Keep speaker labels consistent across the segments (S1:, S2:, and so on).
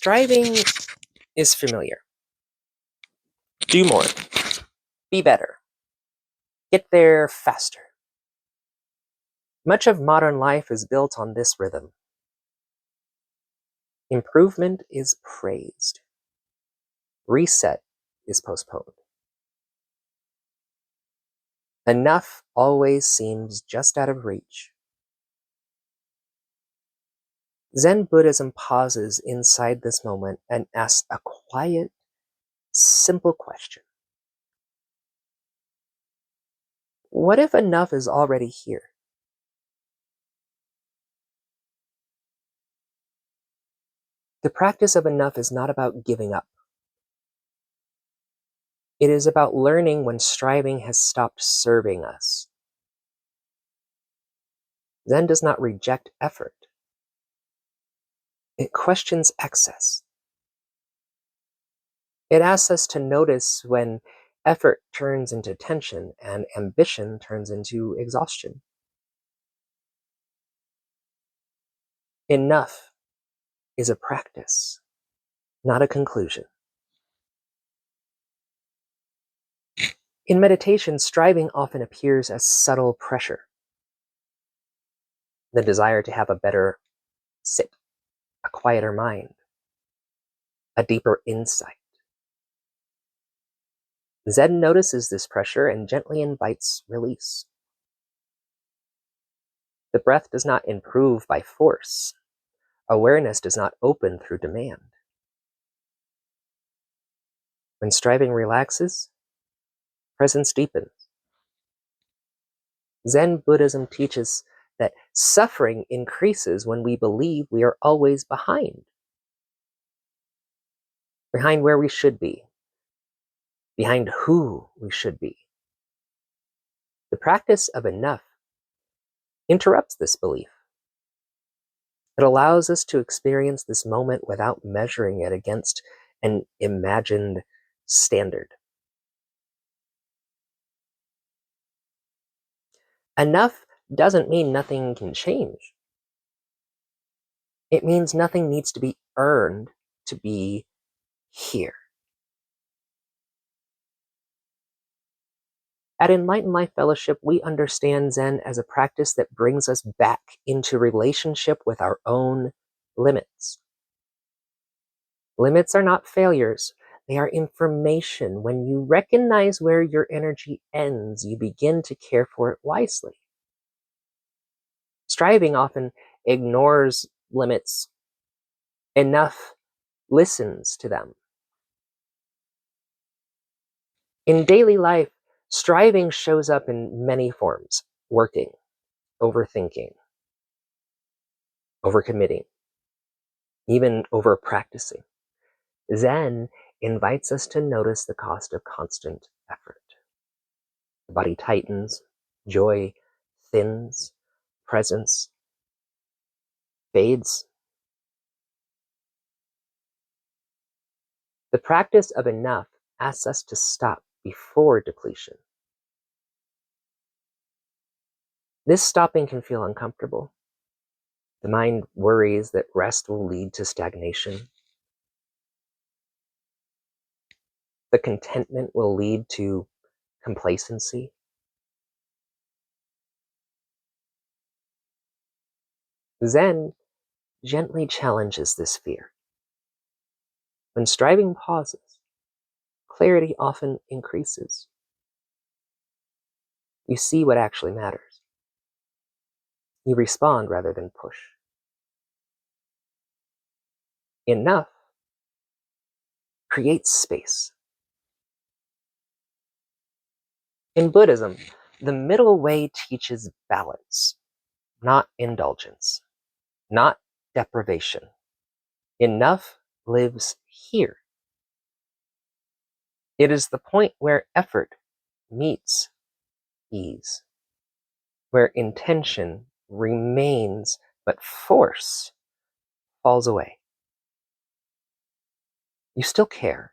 S1: Striving is familiar. Do more. Be better. Get there faster. Much of modern life is built on this rhythm. Improvement is praised. Reset is postponed. Enough always seems just out of reach. Zen Buddhism pauses inside this moment and asks a quiet, simple question. What if enough is already here? The practice of enough is not about giving up. It is about learning when striving has stopped serving us. Zen does not reject effort. It questions excess. It asks us to notice when effort turns into tension and ambition turns into exhaustion. Enough is a practice, not a conclusion. In meditation, striving often appears as subtle pressure. The desire to have a better sit, a quieter mind, a deeper insight. Zen notices this pressure and gently invites release. The breath does not improve by force. Awareness does not open through demand. When striving relaxes, presence deepens. Zen Buddhism teaches that suffering increases when we believe we are always behind where we should be, behind who we should be. The practice of enough interrupts this belief. It allows us to experience this moment without measuring it against an imagined standard. Enough doesn't mean nothing can change. It means nothing needs to be earned to be here. At Enlightened Life Fellowship, we understand Zen as a practice that brings us back into relationship with our own limits. Limits are not failures. They are information. When you recognize where your energy ends, you begin to care for it wisely. Striving often ignores limits. Enough listens to them. In daily life, striving shows up in many forms: working, overthinking, overcommitting, even over-practicing. Zen invites us to notice the cost of constant effort. The body tightens, joy thins, presence fades. The practice of enough asks us to stop before depletion. This stopping can feel uncomfortable. The mind worries that rest will lead to stagnation. The contentment will lead to complacency. Zen gently challenges this fear. When striving pauses, clarity often increases. You see what actually matters. You respond rather than push. Enough creates space. In Buddhism, the middle way teaches balance, not indulgence, not deprivation. Enough lives here. It is the point where effort meets ease, where intention remains but force falls away. You still care.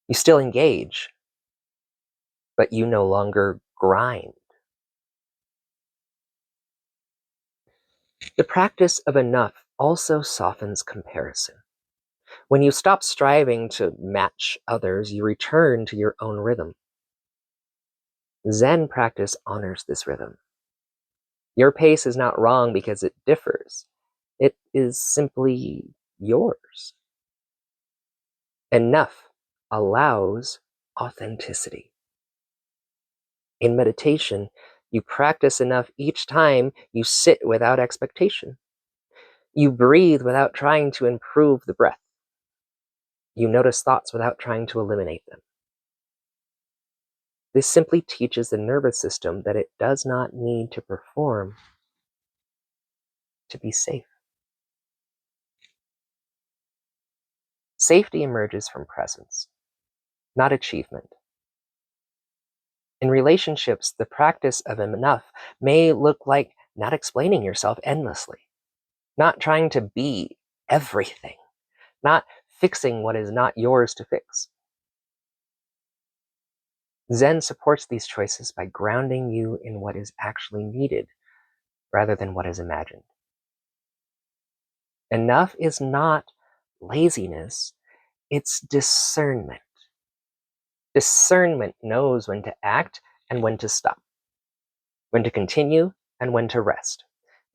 S1: You still engage, but you no longer grind. The practice of enough also softens comparison. When you stop striving to match others, you return to your own rhythm. Zen practice honors this rhythm. Your pace is not wrong because it differs. It is simply yours. Enough allows authenticity. In meditation, you practice enough each time you sit without expectation. You breathe without trying to improve the breath. You notice thoughts without trying to eliminate them. This simply teaches the nervous system that it does not need to perform to be safe. Safety emerges from presence, not achievement. In relationships, the practice of enough may look like not explaining yourself endlessly, not trying to be everything, not fixing what is not yours to fix. Zen supports these choices by grounding you in what is actually needed rather than what is imagined. Enough is not laziness, it's discernment. Discernment knows when to act and when to stop, when to continue and when to rest.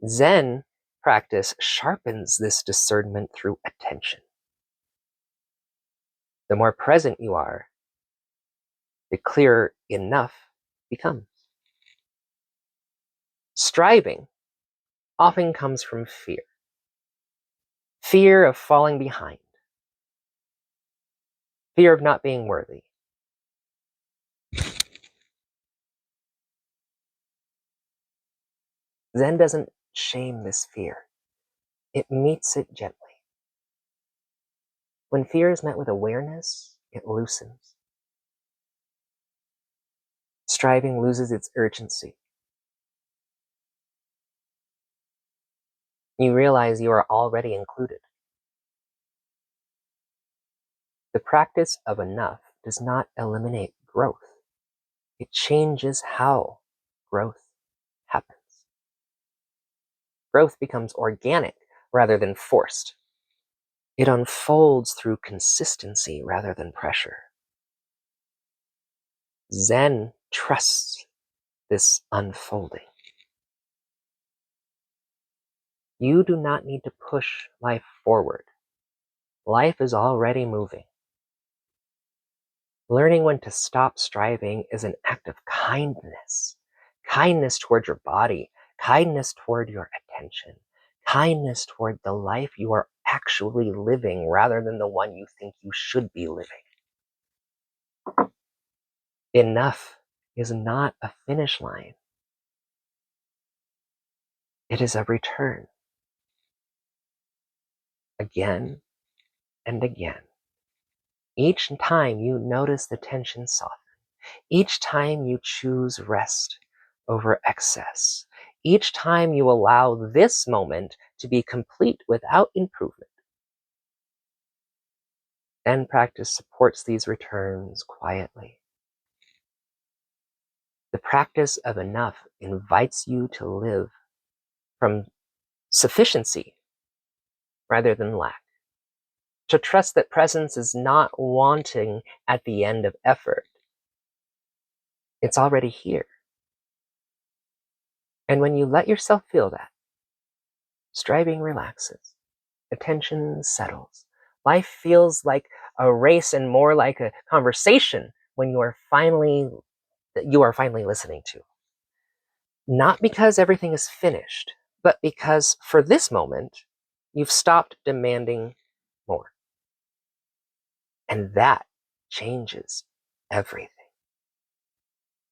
S1: Zen practice sharpens this discernment through attention. The more present you are, the clearer enough becomes. Striving often comes from fear. Fear of falling behind. Fear of not being worthy. Zen doesn't shame this fear. It meets it gently. When fear is met with awareness, it loosens. Striving loses its urgency. You realize you are already included. The practice of enough does not eliminate growth. It changes how growth happens. Growth becomes organic rather than forced. It unfolds through consistency rather than pressure. Zen trusts this unfolding. You do not need to push life forward. Life is already moving. Learning when to stop striving is an act of kindness. Kindness toward your body, kindness toward your attention, kindness toward the life you are actually living rather than the one you think you should be living. Enough is not a finish line. It is a return. Again and again. Each time you notice the tension soften. Each time you choose rest over excess. Each time you allow this moment to be complete without improvement. Zen practice supports these returns quietly. The practice of enough invites you to live from sufficiency rather than lack. To trust that presence is not wanting at the end of effort. It's already here. And when you let yourself feel that, striving relaxes, attention settles. Life feels like a race and more like a conversation when you are finally listening to. Not because everything is finished, but because for this moment, you've stopped demanding more. And that changes everything.